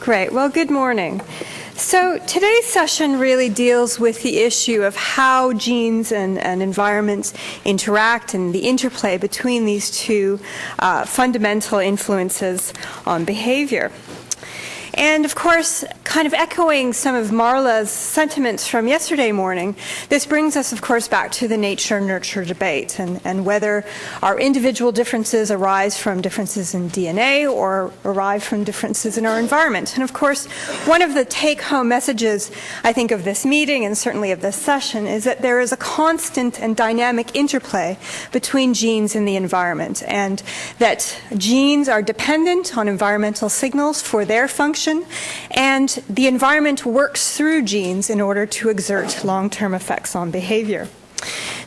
Great. Well, good morning. So today's session really deals with the issue of how genes and environments interact and the interplay between these two fundamental influences on behavior. And of course, kind of echoing some of Marla's sentiments from yesterday morning, this brings us, of course, back to the nature-nurture debate and whether our individual differences arise from differences in DNA or arrive from differences in our environment. And of course, one of the take-home messages, I think, of this meeting and certainly of this session is that there is a constant and dynamic interplay between genes and the environment, and that genes are dependent on environmental signals for their function, and the environment works through genes in order to exert long-term effects on behavior.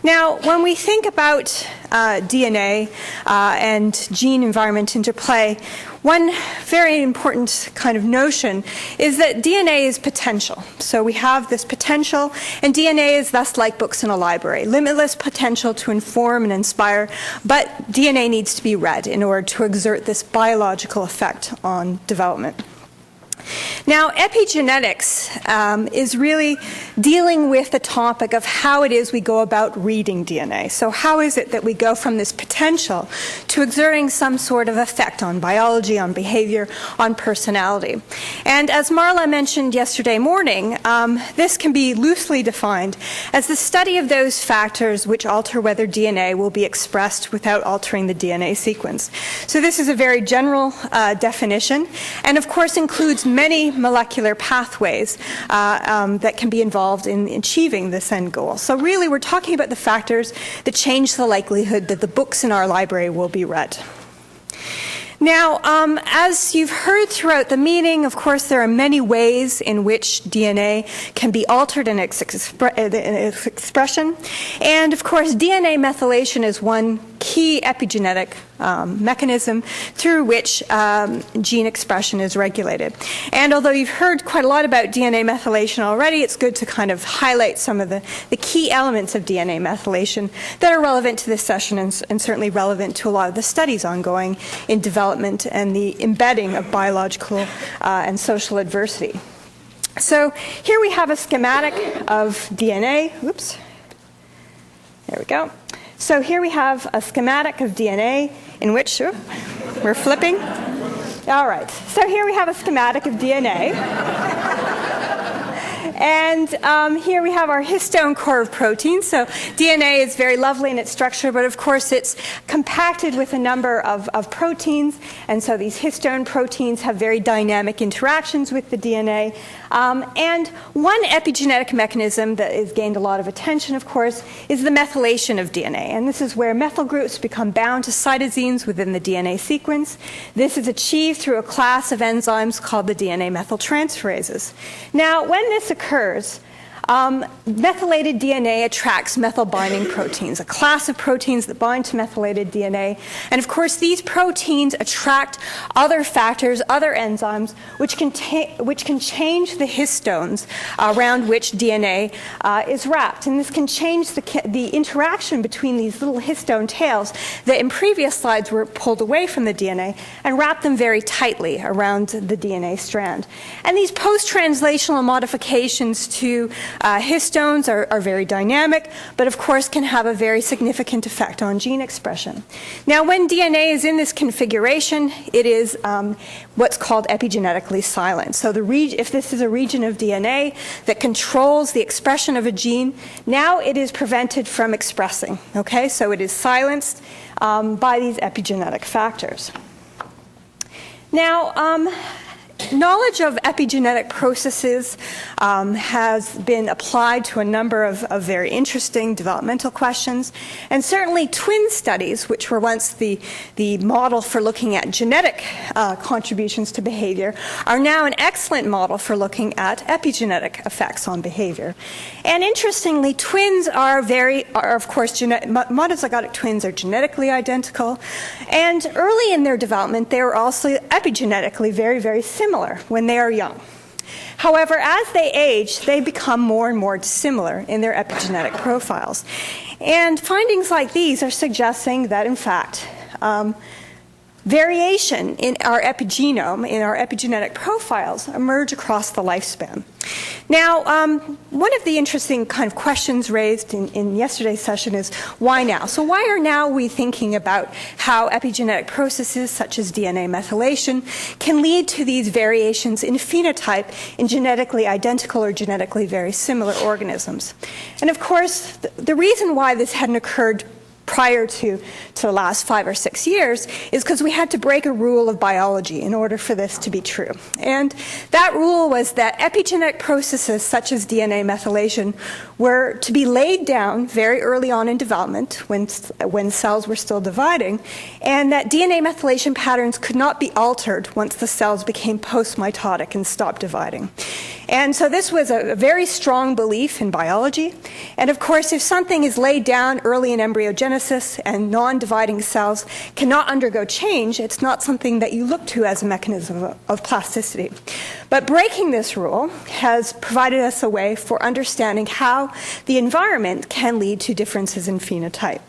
Now, when we think about DNA and gene-environment interplay, one very important kind of notion is that DNA is potential. So we have this potential, and DNA is thus like books in a library, limitless potential to inform and inspire, but DNA needs to be read in order to exert this biological effect on development. Now, epigenetics is really dealing with the topic of how it is we go about reading DNA. So how is it that we go from this potential to exerting some sort of effect on biology, on behavior, on personality? And as Marla mentioned yesterday morning, this can be loosely defined as the study of those factors which alter whether DNA will be expressed without altering the DNA sequence. So this is a very general definition, and of course includes many molecular pathways that can be involved in achieving this end goal. So really we're talking about the factors that change the likelihood that the books in our library will be read. Now, as you've heard throughout the meeting, of course, there are many ways in which DNA can be altered in its expression. And, of course, DNA methylation is one key epigenetic mechanism through which gene expression is regulated. And although you've heard quite a lot about DNA methylation already, it's good to kind of highlight some of the key elements of DNA methylation that are relevant to this session and certainly relevant to a lot of the studies ongoing in development and the embedding of biological and social adversity. So here we have a schematic of DNA. Oops. There we go. So here we have a schematic of DNA in which, we're flipping. All right, so here we have a schematic of DNA. And here we have our histone core of proteins. So DNA is very lovely in its structure, but of course it's compacted with a number of proteins. And so these histone proteins have very dynamic interactions with the DNA. And one epigenetic mechanism that has gained a lot of attention, of course, is the methylation of DNA. And this is where methyl groups become bound to cytosines within the DNA sequence. This is achieved through a class of enzymes called the DNA methyltransferases. Now, when this occurs, methylated DNA attracts methyl-binding proteins, a class of proteins that bind to methylated DNA. And of course, these proteins attract other factors, other enzymes, which can change the histones around which DNA is wrapped. And this can change the interaction between these little histone tails that in previous slides were pulled away from the DNA and wrap them very tightly around the DNA strand. And these post-translational modifications to histones are very dynamic, but of course can have a very significant effect on gene expression. Now, when DNA is in this configuration, it is what's called epigenetically silent. So if this is a region of DNA that controls the expression of a gene, now it is prevented from expressing. Okay, so it is silenced by these epigenetic factors. Now, knowledge of epigenetic processes has been applied to a number of very interesting developmental questions, and certainly twin studies, which were once the model for looking at genetic contributions to behavior, are now an excellent model for looking at epigenetic effects on behavior. And interestingly, twins are of course, monozygotic twins are genetically identical, and early in their development, they were also epigenetically very, very similar when they are young. However, as they age, they become more and more dissimilar in their epigenetic profiles. And findings like these are suggesting that, in fact, variation in our epigenome, in our epigenetic profiles, emerge across the lifespan. Now, one of the interesting kind of questions raised in yesterday's session is why now? So why are now we thinking about how epigenetic processes such as DNA methylation can lead to these variations in phenotype in genetically identical or genetically very similar organisms? And of course, the reason why this hadn't occurred prior to the last 5 or 6 years is because we had to break a rule of biology in order for this to be true. And that rule was that epigenetic processes such as DNA methylation were to be laid down very early on in development when cells were still dividing, and that DNA methylation patterns could not be altered once the cells became post-mitotic and stopped dividing. And so this was a very strong belief in biology. And of course, if something is laid down early in embryogenesis and non-dividing cells cannot undergo change, it's not something that you look to as a mechanism of plasticity. But breaking this rule has provided us a way for understanding how the environment can lead to differences in phenotype.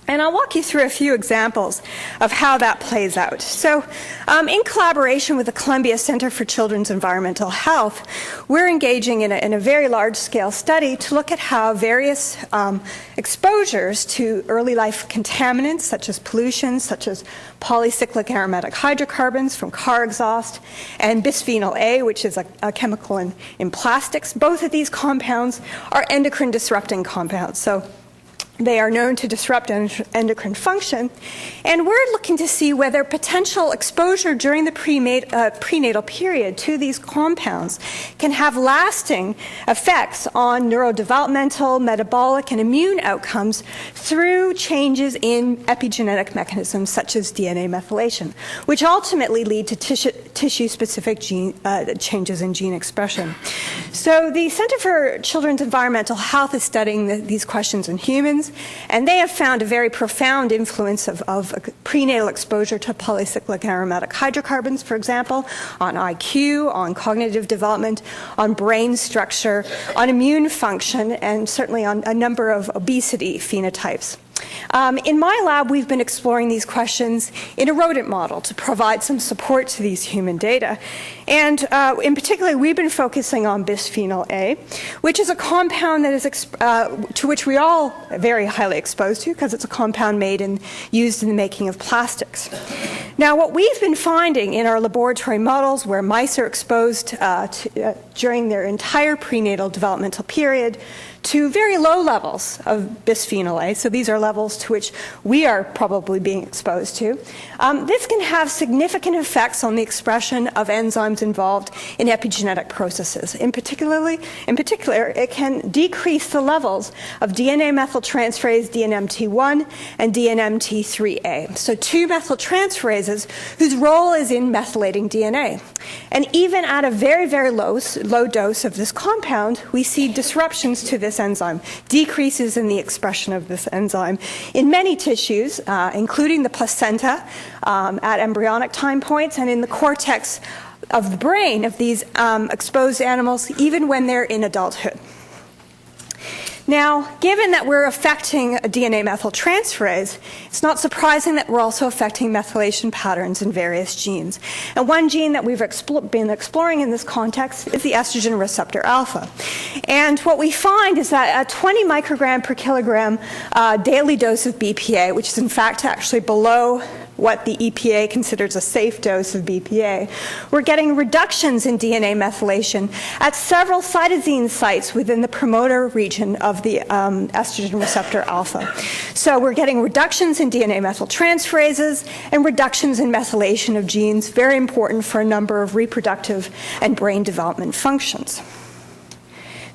And I'll walk you through a few examples of how that plays out. So in collaboration with the Columbia Center for Children's Environmental Health, we're engaging in a very large-scale study to look at how various exposures to early life contaminants, such as pollution, such as polycyclic aromatic hydrocarbons from car exhaust, and bisphenol A, which is a chemical in plastics, both of these compounds are endocrine-disrupting compounds. So they are known to disrupt endocrine function, and we're looking to see whether potential exposure during the prenatal period to these compounds can have lasting effects on neurodevelopmental, metabolic, and immune outcomes through changes in epigenetic mechanisms such as DNA methylation, which ultimately lead to tissue-specific changes in gene expression. So the Center for Children's Environmental Health is studying these questions in humans, and they have found a very profound influence of prenatal exposure to polycyclic aromatic hydrocarbons, for example, on IQ, on cognitive development, on brain structure, on immune function, and certainly on a number of obesity phenotypes. In my lab, we've been exploring these questions in a rodent model to provide some support to these human data. And in particular, we've been focusing on bisphenol A, which is a compound that is to which we all are very highly exposed to because it's a compound made and used in the making of plastics. Now, what we've been finding in our laboratory models where mice are exposed during their entire prenatal developmental period to very low levels of bisphenol A, so these are levels to which we are probably being exposed to, this can have significant effects on the expression of enzymes involved in epigenetic processes. In particular, it can decrease the levels of DNA methyltransferase DNMT1 and DNMT3A, so two methyltransferases whose role is in methylating DNA. And even at a very, very low dose of this compound, we see disruptions to this enzyme, decreases in the expression of this enzyme in many tissues, including the placenta at embryonic time points and in the cortex of the brain of these exposed animals, even when they're in adulthood. Now, given that we're affecting a DNA methyltransferase, it's not surprising that we're also affecting methylation patterns in various genes. And one gene that we've been exploring in this context is the estrogen receptor alpha. And what we find is that a 20 microgram per kilogram daily dose of BPA, which is in fact actually below what the EPA considers a safe dose of BPA, we're getting reductions in DNA methylation at several cytosine sites within the promoter region of the estrogen receptor alpha. So we're getting reductions in DNA methyltransferases and reductions in methylation of genes, very important for a number of reproductive and brain development functions.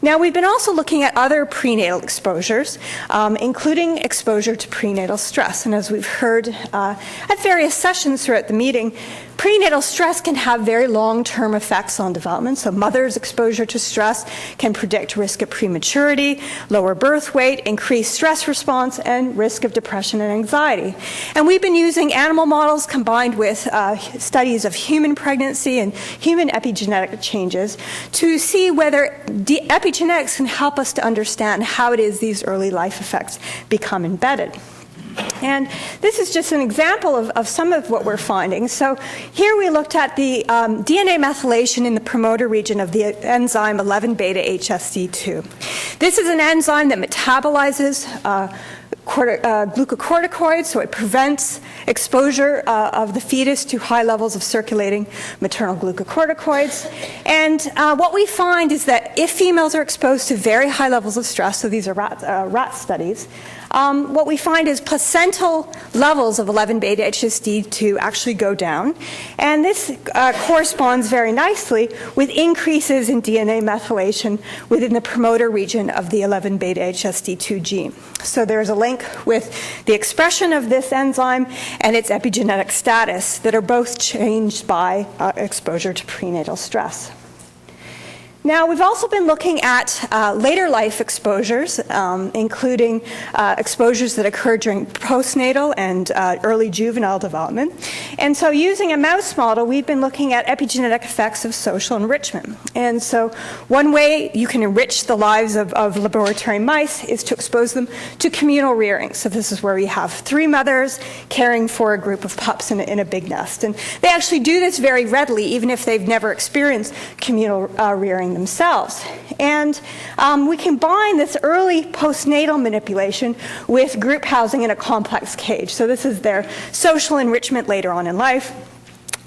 Now, we've been also looking at other prenatal exposures, including exposure to prenatal stress. And as we've heard at various sessions throughout the meeting, prenatal stress can have very long-term effects on development. So mothers' exposure to stress can predict risk of prematurity, lower birth weight, increased stress response, and risk of depression and anxiety. And we've been using animal models combined with studies of human pregnancy and human epigenetic changes to see whether epigenetics can help us to understand how it is these early life effects become embedded. And this is just an example of some of what we're finding. So here we looked at the DNA methylation in the promoter region of the enzyme 11-beta-HSD2. This is an enzyme that metabolizes glucocorticoids, so it prevents exposure of the fetus to high levels of circulating maternal glucocorticoids. And what we find is that if females are exposed to very high levels of stress, so these are rat studies, what we find is placental levels of 11-beta-HSD2 actually go down. And this corresponds very nicely with increases in DNA methylation within the promoter region of the 11-beta-HSD2 gene. So there's a link with the expression of this enzyme and its epigenetic status that are both changed by exposure to prenatal stress. Now, we've also been looking at later life exposures, including exposures that occur during postnatal and early juvenile development. And so using a mouse model, we've been looking at epigenetic effects of social enrichment. And so one way you can enrich the lives of laboratory mice is to expose them to communal rearing. So this is where we have 3 mothers caring for a group of pups in a big nest. And they actually do this very readily, even if they've never experienced communal rearing themselves. And we combine this early postnatal manipulation with group housing in a complex cage. So this is their social enrichment later on in life.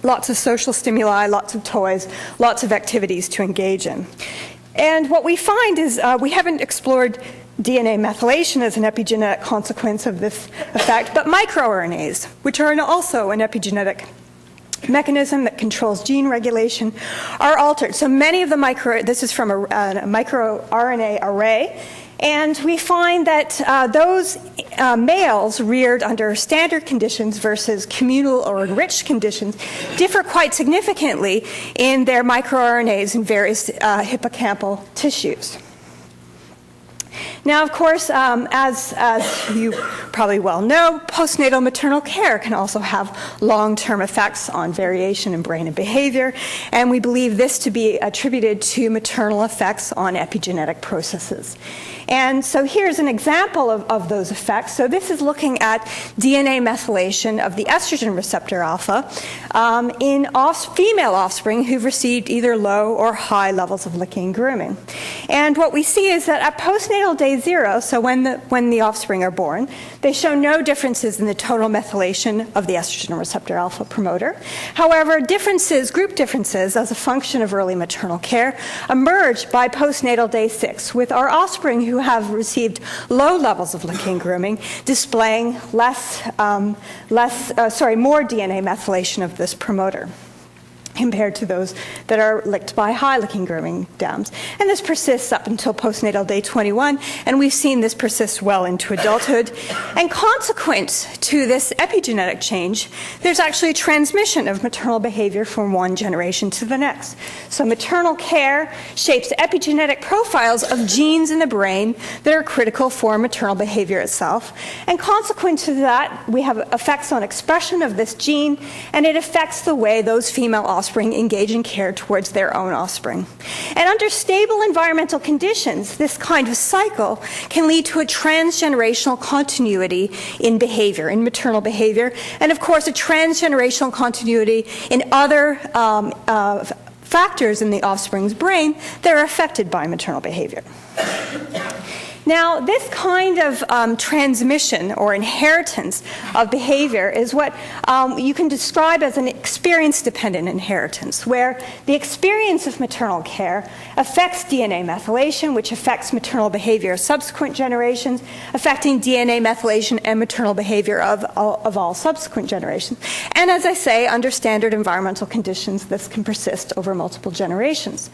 Lots of social stimuli, lots of toys, lots of activities to engage in. And what we find is we haven't explored DNA methylation as an epigenetic consequence of this effect, but microRNAs, which are also an epigenetic mechanism that controls gene regulation, are altered. So many of the this is from a microRNA array, and we find that those males reared under standard conditions versus communal or enriched conditions differ quite significantly in their microRNAs in various hippocampal tissues. Now, of course, as you probably well know, postnatal maternal care can also have long-term effects on variation in brain and behavior, and we believe this to be attributed to maternal effects on epigenetic processes. And so here's an example of those effects. So this is looking at DNA methylation of the estrogen receptor alpha in female offspring who've received either low or high levels of licking and grooming. And what we see is that at postnatal day 0, so when the offspring are born, they show no differences in the total methylation of the estrogen receptor alpha promoter. However, group differences as a function of early maternal care emerge by postnatal day 6, with our offspring who have received low levels of licking and grooming displaying more DNA methylation of this promoter compared to those that are licked by high licking grooming dams. And this persists up until postnatal day 21, and we've seen this persist well into adulthood. And consequent to this epigenetic change, there's actually a transmission of maternal behavior from one generation to the next. So maternal care shapes epigenetic profiles of genes in the brain that are critical for maternal behavior itself. And consequent to that, we have effects on expression of this gene, and it affects the way those female offspring engage in care towards their own offspring. And under stable environmental conditions, this kind of cycle can lead to a transgenerational continuity in behavior, in maternal behavior, and of course a transgenerational continuity in other factors in the offspring's brain that are affected by maternal behavior. Now, this kind of transmission or inheritance of behavior is what you can describe as an experience-dependent inheritance, where the experience of maternal care affects DNA methylation, which affects maternal behavior of subsequent generations, affecting DNA methylation and maternal behavior of all subsequent generations. And as I say, under standard environmental conditions, this can persist over multiple generations.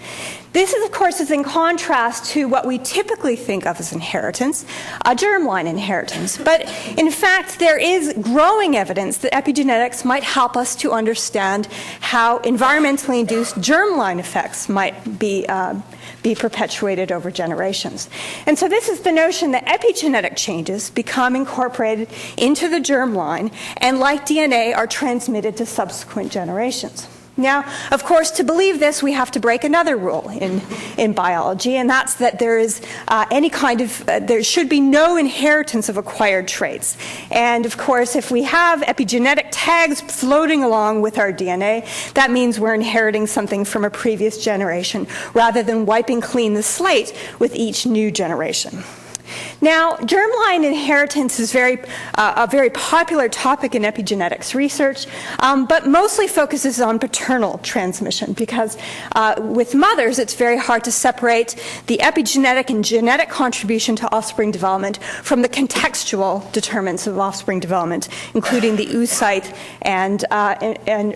This, of course, is in contrast to what we typically think of as inheritance, a germline inheritance. But in fact, there is growing evidence that epigenetics might help us to understand how environmentally induced germline effects might be perpetuated over generations. And so this is the notion that epigenetic changes become incorporated into the germline and, like DNA, are transmitted to subsequent generations. Now, of course, to believe this, we have to break another rule in biology, and that's that there is there should be no inheritance of acquired traits. And of course, if we have epigenetic tags floating along with our DNA, that means we're inheriting something from a previous generation, rather than wiping clean the slate with each new generation. Now, germline inheritance is a very popular topic in epigenetics research, but mostly focuses on paternal transmission because with mothers, it's very hard to separate the epigenetic and genetic contribution to offspring development from the contextual determinants of offspring development, including the oocyte and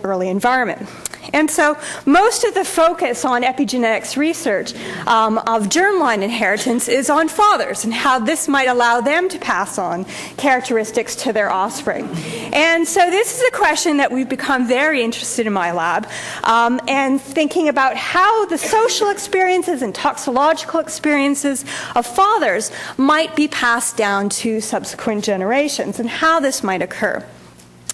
early environment. And so most of the focus on epigenetics research of germline inheritance is on fathers and how this might allow them to pass on characteristics to their offspring. And so this is a question that we've become very interested in my lab, and thinking about how the social experiences and toxicological experiences of fathers might be passed down to subsequent generations and how this might occur.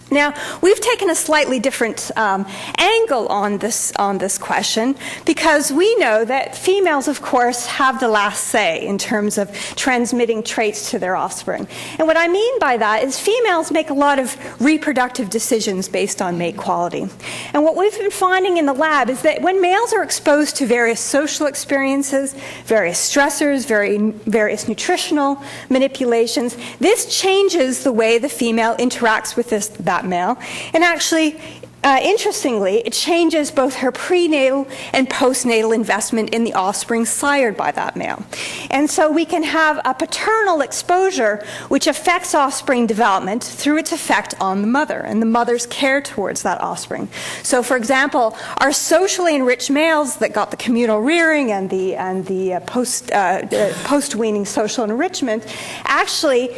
Now, we've taken a slightly different angle on this question because we know that females, of course, have the last say in terms of transmitting traits to their offspring. And what I mean by that is females make a lot of reproductive decisions based on mate quality. And what we've been finding in the lab is that when males are exposed to various social experiences, various stressors, various nutritional manipulations, this changes the way the female interacts with that male. And actually, interestingly, it changes both her prenatal and postnatal investment in the offspring sired by that male. And so we can have a paternal exposure which affects offspring development through its effect on the mother and the mother's care towards that offspring. So, for example, our socially enriched males that got the communal rearing and the post-weaning social enrichment actually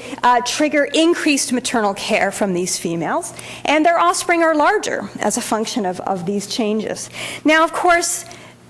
trigger increased maternal care from these females, and their offspring are larger as a function of these changes. Now, of course,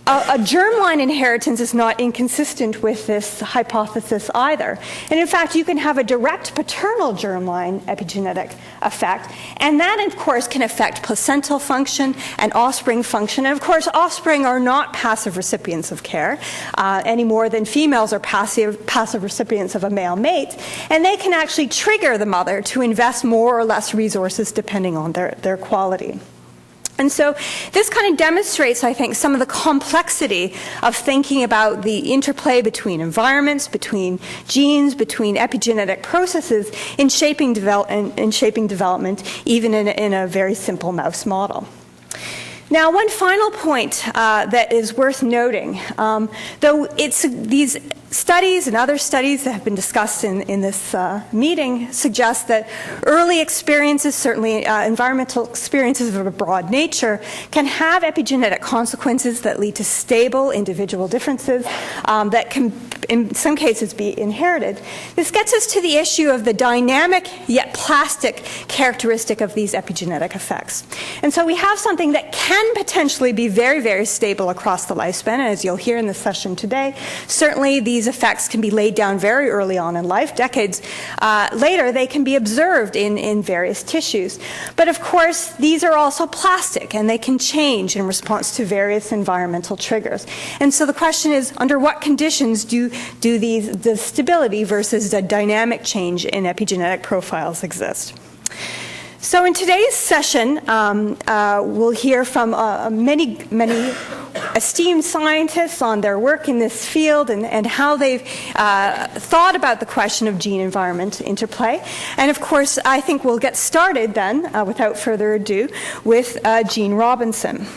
a germline inheritance is not inconsistent with this hypothesis either. And in fact, you can have a direct paternal germline epigenetic effect, and that, of course, can affect placental function and offspring function. And of course, offspring are not passive recipients of care any more than females are passive recipients of a male mate, and they can actually trigger the mother to invest more or less resources depending on their quality. And so this kind of demonstrates, I think, some of the complexity of thinking about the interplay between environments, between genes, between epigenetic processes in shaping development, even in a very simple mouse model. Now, one final point that is worth noting, though these studies and other studies that have been discussed in this meeting suggest that early experiences, certainly environmental experiences of a broad nature, can have epigenetic consequences that lead to stable individual differences that can, in some cases, be inherited. This gets us to the issue of the dynamic yet plastic characteristic of these epigenetic effects. And so we have something that can potentially be very, very stable across the lifespan, and as you'll hear in the session today, certainly these effects can be laid down very early on in life. Decades later, they can be observed in various tissues. But of course, these are also plastic, and they can change in response to various environmental triggers. And so the question is, under what conditions do the stability versus the dynamic change in epigenetic profiles exist? So in today's session, we'll hear from many esteemed scientists on their work in this field and how they've thought about the question of gene-environment interplay. And of course, I think we'll get started then, without further ado, with Jean Robinson.